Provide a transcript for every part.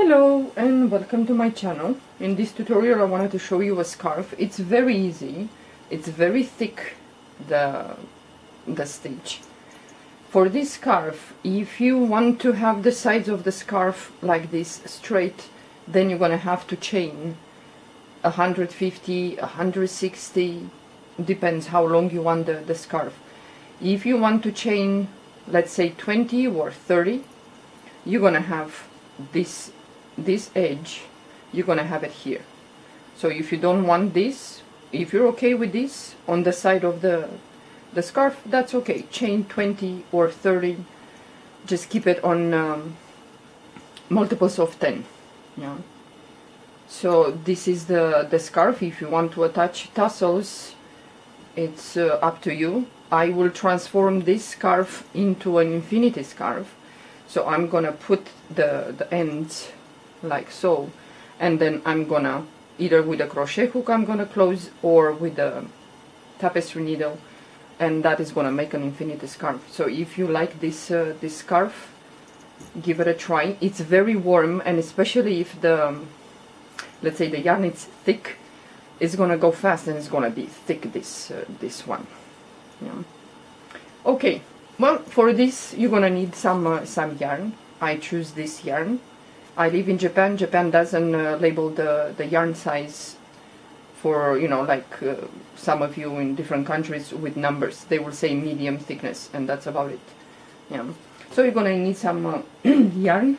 Hello and welcome to my channel. In this tutorial I wanted to show you a scarf. It's very easy. It's very thick, the stitch. For this scarf, if you want to have the sides of the scarf like this straight, then you're gonna have to chain 150, 160, depends how long you want the scarf. If you want to chain, let's say 20 or 30, you're gonna have this edge, you're gonna have it here. So if you don't want this, if you're okay with this on the side of the scarf, that's okay. Chain 20 or 30, just keep it on multiples of 10. Yeah. So this is the scarf. If you want to attach tassels, it's up to you. I will transform this scarf into an infinity scarf. So I'm gonna put the ends like so, and then I'm gonna, either with a crochet hook I'm gonna close, or with a tapestry needle, and that is gonna make an infinity scarf. So if you like this this scarf, give it a try. It's very warm, and especially if let's say the yarn is thick, it's gonna go fast and it's gonna be thick, this one. Yeah. Okay, well, for this you're gonna need some yarn. I choose this yarn. I live in Japan. Japan doesn't label the yarn size for, you know, like some of you in different countries with numbers. They will say medium thickness, and that's about it. Yeah. So you're gonna need some yarn,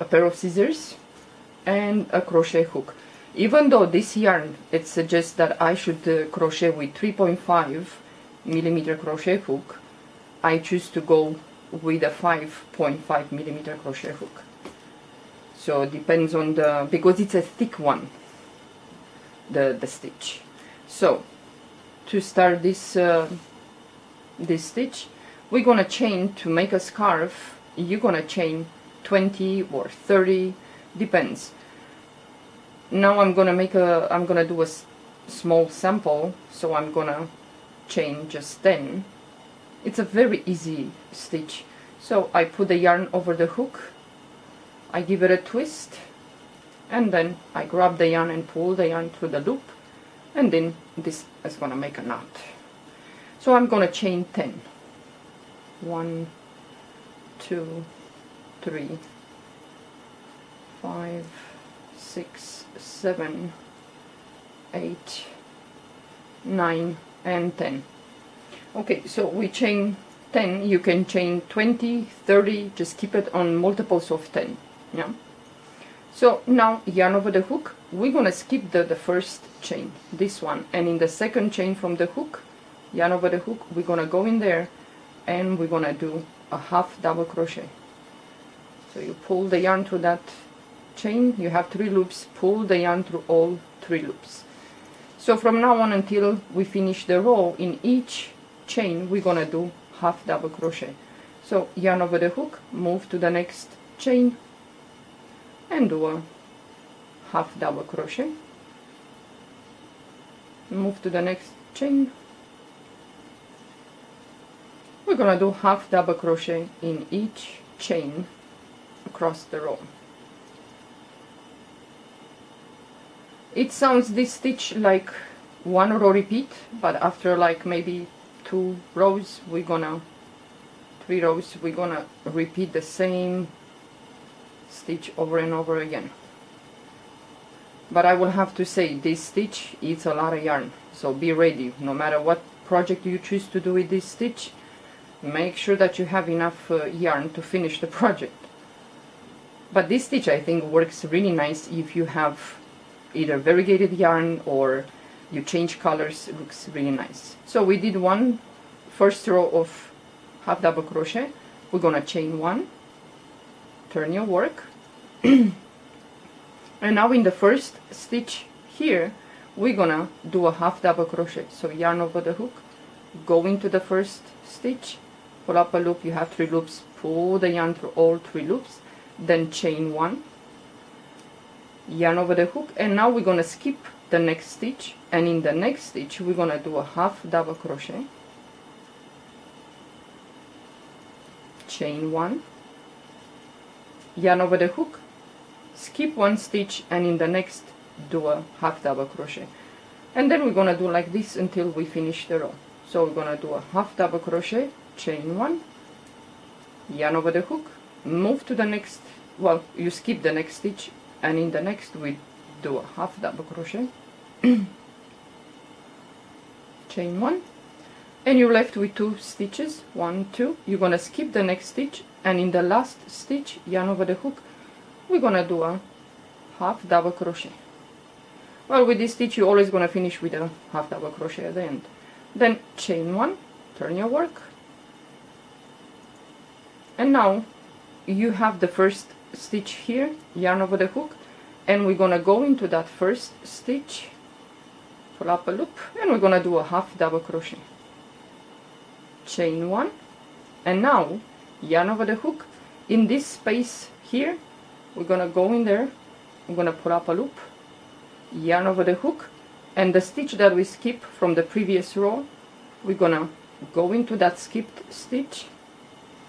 a pair of scissors, and a crochet hook. Even though this yarn, it suggests that I should crochet with 3.5 millimeter crochet hook, I choose to go with a 5.5 millimeter crochet hook. So it depends on because it's a thick one, the stitch. So to start this this stitch, we're gonna chain, to make a scarf, you're gonna chain 20 or 30, depends. Now I'm gonna do a small sample, so I'm gonna chain just 10. It's a very easy stitch. So I put the yarn over the hook, I give it a twist, and then I grab the yarn and pull the yarn through the loop, and then this is gonna make a knot. So I'm gonna chain 10. 1, 2, 3, 5, 6, 7, 8, 9, and 10. Okay, so we chain 10. You can chain 20, 30, just keep it on multiples of 10. Yeah. So now yarn over the hook. We're gonna skip the first chain, this one, and in the second chain from the hook, yarn over the hook, we're gonna go in there and we're gonna do a half double crochet. So you pull the yarn through that chain, you have 3 loops, pull the yarn through all 3 loops. So from now on until we finish the row, in each chain we're gonna do half double crochet. So yarn over the hook, move to the next chain and do a half double crochet, move to the next chain. We're gonna do half double crochet in each chain across the row. It sounds, this stitch, like one row repeat, but after like maybe 2 rows, 3 rows, we're gonna repeat the same stitch over and over again. But I will have to say, this stitch eats a lot of yarn, so be ready. No matter what project you choose to do with this stitch, make sure that you have enough yarn to finish the project. But this stitch, I think, works really nice if you have either variegated yarn or you change colors. It looks really nice. So we did one first row of half double crochet. We're gonna chain 1, turn your work, and now in the first stitch here we're gonna do a half double crochet. So yarn over the hook, go into the first stitch, pull up a loop, you have 3 loops, pull the yarn through all 3 loops, then chain 1, yarn over the hook, and now we're gonna skip the next stitch, and in the next stitch we're gonna do a half double crochet, chain 1, yarn over the hook, skip one stitch, and in the next do a half double crochet. And then we're gonna do like this until we finish the row. So we're gonna do a half double crochet, chain one, yarn over the hook, move to the next, well, you skip the next stitch, and in the next we do a half double crochet, chain one, and you're left with 2 stitches, 1, 2. You're gonna skip the next stitch, and in the last stitch, yarn over the hook, we're gonna do a half double crochet. Well, with this stitch you're always gonna finish with a half double crochet at the end. Then chain one, turn your work, and now you have the first stitch here, yarn over the hook, and we're gonna go into that first stitch, pull up a loop, and we're gonna do a half double crochet, chain one, and now yarn over the hook. In this space here we're gonna go in there, we're gonna pull up a loop, yarn over the hook, and the stitch that we skipped from the previous row, we're gonna go into that skipped stitch,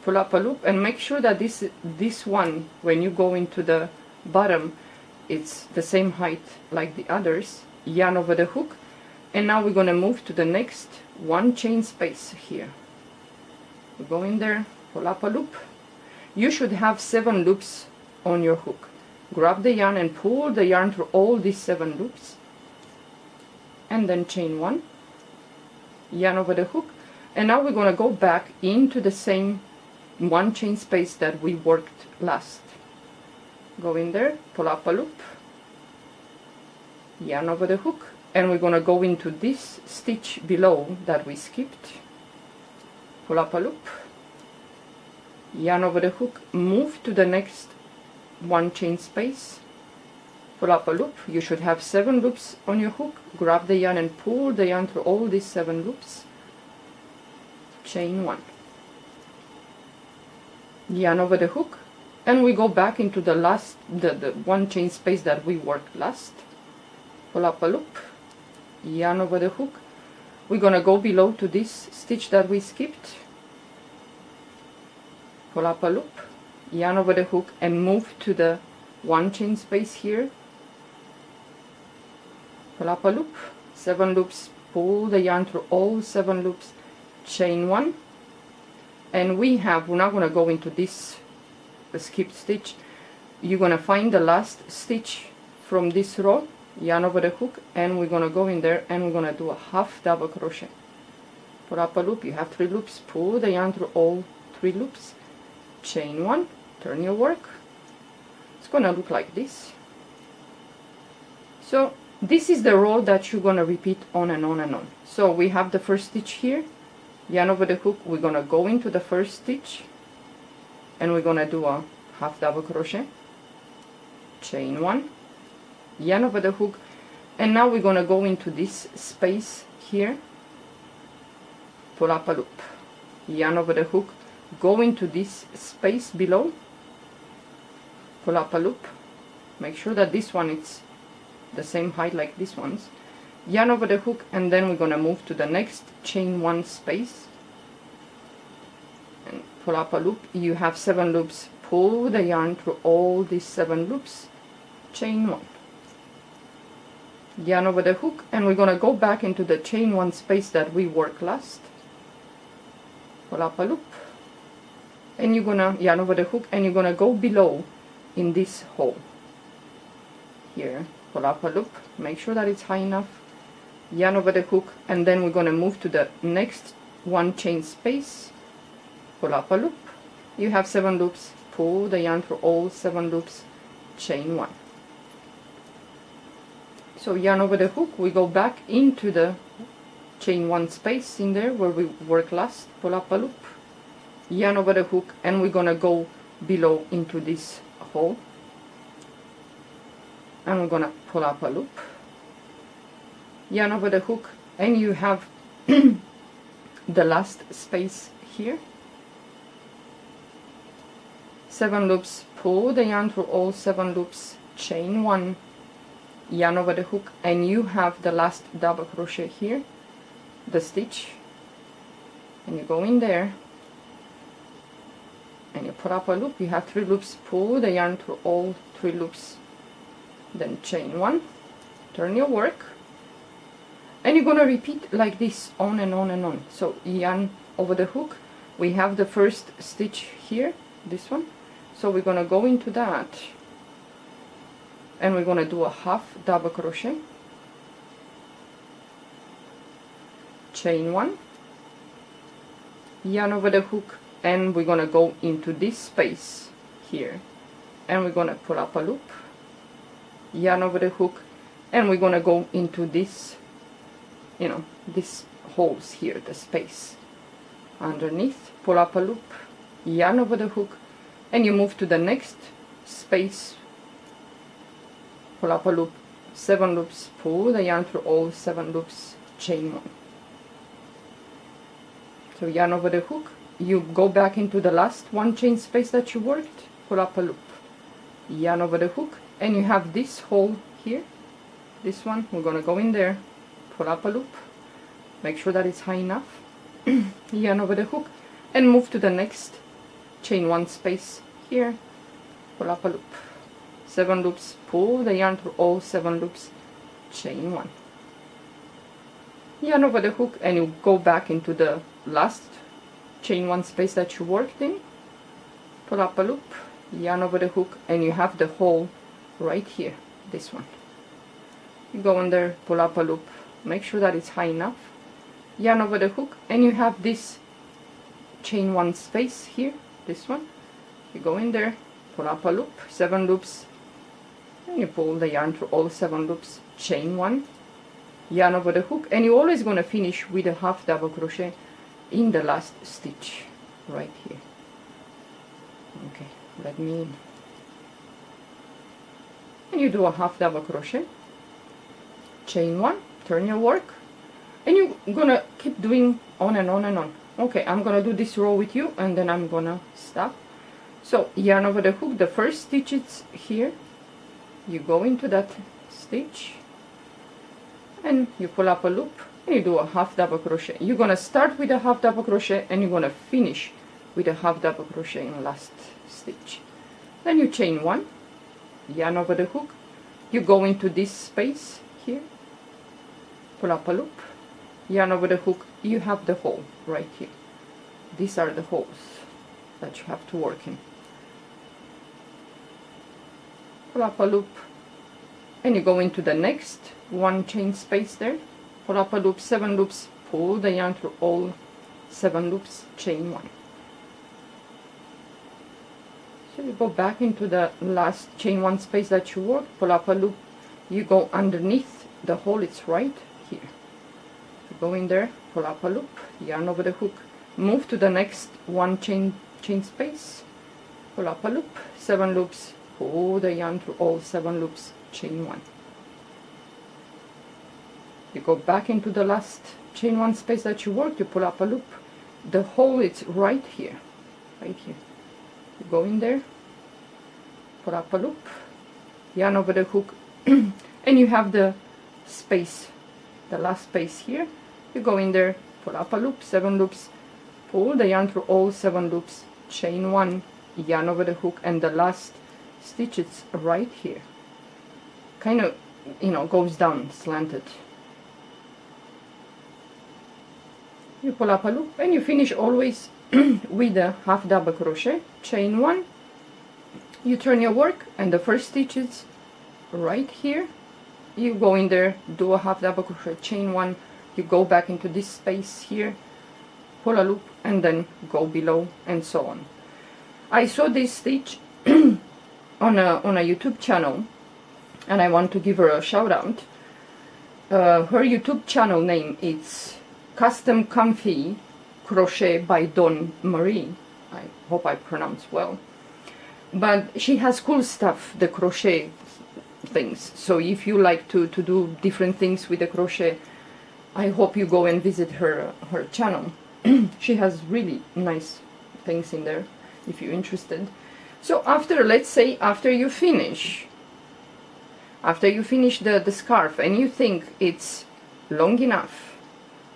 pull up a loop, and make sure that this one, when you go into the bottom, it's the same height like the others, yarn over the hook. And now we're gonna move to the next one chain space here. We go in there, pull up a loop. You should have 7 loops on your hook. Grab the yarn and pull the yarn through all these 7 loops, and then chain one, yarn over the hook, and now we're gonna go back into the same one chain space that we worked last. Go in there, pull up a loop, yarn over the hook, and we're gonna go into this stitch below that we skipped, pull up a loop, yarn over the hook, move to the next one chain space, pull up a loop. You should have 7 loops on your hook. Grab the yarn and pull the yarn through all these 7 loops, chain one, yarn over the hook, and we go back into the last the one chain space that we worked last, pull up a loop, yarn over the hook. We're gonna go below to this stitch that we skipped, pull up a loop, yarn over the hook, and move to the one chain space here, pull up a loop, 7 loops, pull the yarn through all 7 loops, chain one, and we're now going to go into this skipped stitch. You're going to find the last stitch from this row, yarn over the hook, and we're going to go in there and we're going to do a half double crochet, pull up a loop. You have 3 loops, pull the yarn through all 3 loops, chain one, turn your work. It's gonna look like this. So this is the row that you're gonna repeat on and on and on. So we have the first stitch here, yarn over the hook, we're gonna go into the first stitch, and we're gonna do a half double crochet, chain one, yarn over the hook, and now we're gonna go into this space here, pull up a loop, yarn over the hook, go into this space below, pull up a loop, make sure that this one is the same height like this one's, yarn over the hook, and then we're gonna move to the next chain one space and pull up a loop. You have 7 loops, pull the yarn through all these 7 loops, chain one, yarn over the hook, and we're gonna go back into the chain one space that we worked last, pull up a loop, and you're gonna yarn over the hook, and you're gonna go below in this hole here, pull up a loop, make sure that it's high enough, yarn over the hook, and then we're gonna move to the next one chain space, pull up a loop. You have 7 loops, pull the yarn through all 7 loops, chain one. So yarn over the hook, we go back into the chain one space in there where we worked last, pull up a loop, yarn over the hook, and we're gonna go below into this hole, and we're gonna pull up a loop, yarn over the hook, and you have the last space here, 7 loops, pull the yarn through all 7 loops, chain one, yarn over the hook, and you have the last double crochet here, the stitch, and you go in there, and you pull up a loop. You have 3 loops, pull the yarn through all 3 loops, then chain 1, turn your work, and you're gonna repeat like this on and on and on. So yarn over the hook, we have the first stitch here, this one, so we're gonna go into that and we're gonna do a half double crochet, chain 1, yarn over the hook, and we're gonna go into this space here and we're gonna pull up a loop, yarn over the hook, and we're gonna go into this, you know, this holes here, the space underneath, pull up a loop, yarn over the hook, and you move to the next space, pull up a loop, 7 loops, pull the yarn through all 7 loops, chain 1. So yarn over the hook, you go back into the last 1 chain space that you worked, pull up a loop, yarn over the hook, and you have this hole here, this one, we're gonna go in there, pull up a loop, make sure that it's high enough, yarn over the hook, and move to the next chain 1 space here, pull up a loop, 7 loops, pull the yarn through all 7 loops, chain 1, yarn over the hook, and you go back into the last chain 1 space that you worked in, pull up a loop, yarn over the hook, and you have the hole right here, this one. You go in there, pull up a loop, make sure that it's high enough, yarn over the hook, and you have this chain 1 space here, this one. You go in there, pull up a loop, 7 loops, and you pull the yarn through all 7 loops, chain 1, yarn over the hook, and you're always going to finish with a half double crochet in the last stitch right here. Okay, let me in. And you do a half double crochet, chain 1, turn your work, and you're gonna keep doing on and on and on. Okay, I'm gonna do this row with you and then I'm gonna stop. So yarn over the hook, the first stitch is here, you go into that stitch and you pull up a loop and you do a half double crochet. You're gonna start with a half double crochet and you're gonna finish with a half double crochet in the last stitch. Then you chain 1, yarn over the hook, you go into this space here, pull up a loop, yarn over the hook, you have the hole right here. These are the holes that you have to work in. Pull up a loop and you go into the next 1 chain space there, pull up a loop, 7 loops, pull the yarn through all 7 loops, chain 1. So you go back into the last chain 1 space that you worked, pull up a loop, you go underneath the hole, it's right here. You go in there, pull up a loop, yarn over the hook, move to the next 1 chain space, pull up a loop, 7 loops, pull the yarn through all 7 loops, chain 1. You go back into the last chain 1 space that you worked, you pull up a loop, the hole is right here, right here. You go in there, pull up a loop, yarn over the hook, and you have the space, the last space here. You go in there, pull up a loop, 7 loops, pull the yarn through all 7 loops, chain 1, yarn over the hook, and the last stitch is right here. Kind of, you know, goes down, slanted. You pull up a loop and you finish always with a half double crochet, chain 1, you turn your work, and the first stitch is right here. You go in there, do a half double crochet, chain 1, you go back into this space here, pull a loop, and then go below, and so on. I saw this stitch on a YouTube channel, and I want to give her a shout out. Her YouTube channel name is Custom Comfy Crochet by Dawn Marie. I hope I pronounce well. But she has cool stuff, the crochet things. So if you like to do different things with the crochet, I hope you go and visit her channel. She has really nice things in there if you're interested. So after, let's say after you finish the scarf and you think it's long enough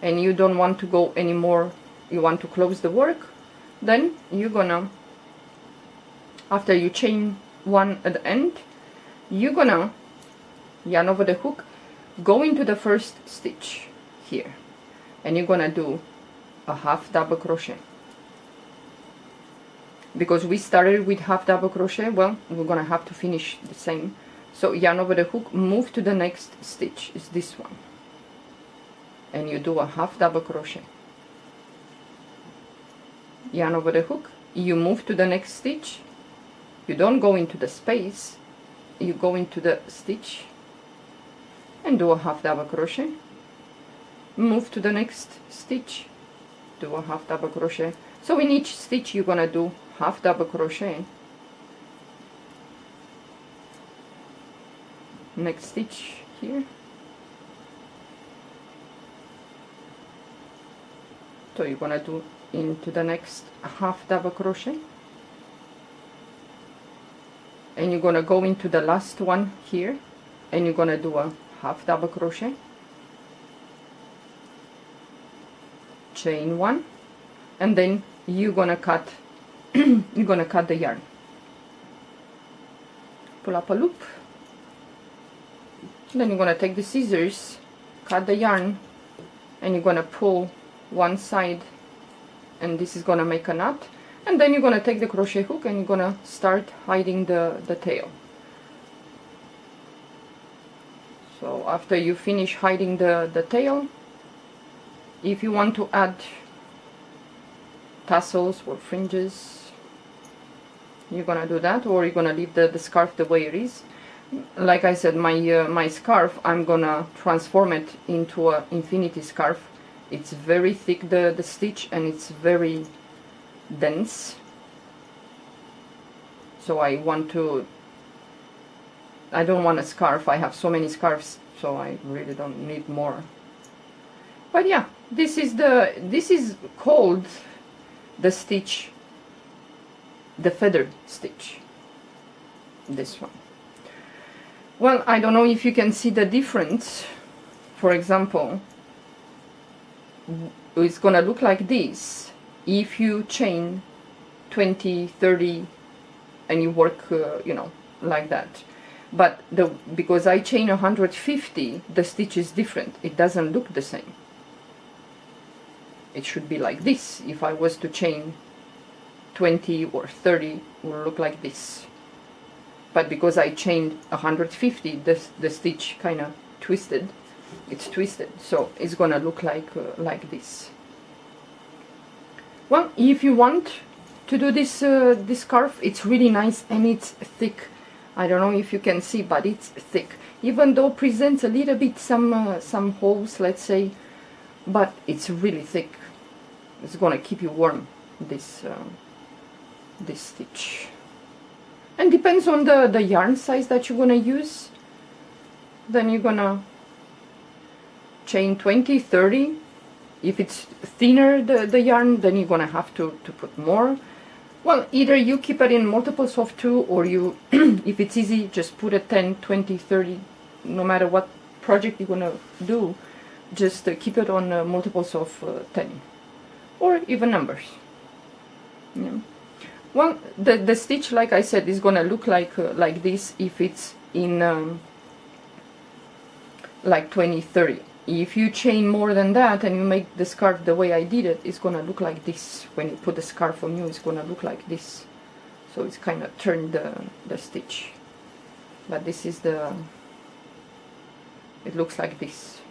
and you don't want to go anymore, you want to close the work, then you're gonna after you chain one at the end, you're gonna yarn over the hook, go into the first stitch here, and you're gonna do a half double crochet. Because we started with half double crochet, well, we're gonna have to finish the same. So yarn over the hook, move to the next stitch, is this one, and you do a half double crochet. Yarn over the hook, you move to the next stitch, you don't go into the space, you go into the stitch and do a half double crochet, move to the next stitch, do a half double crochet. So in each stitch you're gonna do half double crochet, next stitch here, so you're gonna do into the next half double crochet, and you're gonna go into the last one here, and you're gonna do a half double crochet, chain one, and then you're gonna cut you're gonna cut the yarn. Pull up a loop, then you're gonna take the scissors, cut the yarn, and you're gonna pull one side, and this is gonna make a knot, and then you're gonna take the crochet hook and you're gonna start hiding the tail. So after you finish hiding the tail, if you want to add tassels or fringes, you're gonna do that, or you're gonna leave the scarf the way it is. Like I said, my scarf, I'm gonna transform it into an infinity scarf. It's very thick, the stitch, and it's very dense, so I don't want a scarf. I have so many scarves, so I really don't need more. But yeah, this is called the stitch, the feather stitch, this one. Well, I don't know if you can see the difference. For example, it's gonna look like this if you chain 20, 30 and you work you know, like that. But because I chain 150, the stitch is different. It doesn't look the same. It should be like this. If I was to chain 20 or 30, it will look like this. But because I chained 150, the stitch kind of twisted. It's twisted, so it's gonna look like this. Well, if you want to do this this scarf, it's really nice and it's thick. I don't know if you can see, but it's thick. Even though it presents a little bit some holes, let's say, but it's really thick. It's gonna keep you warm, this this stitch. And depends on the yarn size that you're gonna use. Then you're gonna chain 20, 30. If it's thinner, the yarn, then you're gonna have to put more. Well, either you keep it in multiples of 2, or you, if it's easy, just put a 10, 20, 30, no matter what project you're gonna do, just keep it on multiples of 10, or even numbers. Yeah. Well, the stitch, like I said, is gonna look like this if it's in like 20, 30. If you chain more than that and you make the scarf the way I did it, it's gonna look like this. When you put the scarf on you, it's gonna look like this. So it's kind of turned the stitch. But this is it looks like this.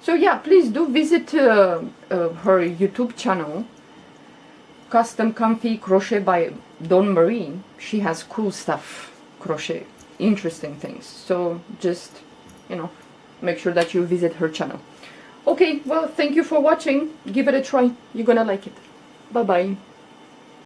So yeah, please do visit her YouTube channel, Custom Comfy Crochet by Dawn Marie. She has cool stuff, crochet, interesting things. So just, you know, make sure that you visit her channel. Okay, well, thank you for watching. Give it a try. You're gonna like it. Bye bye.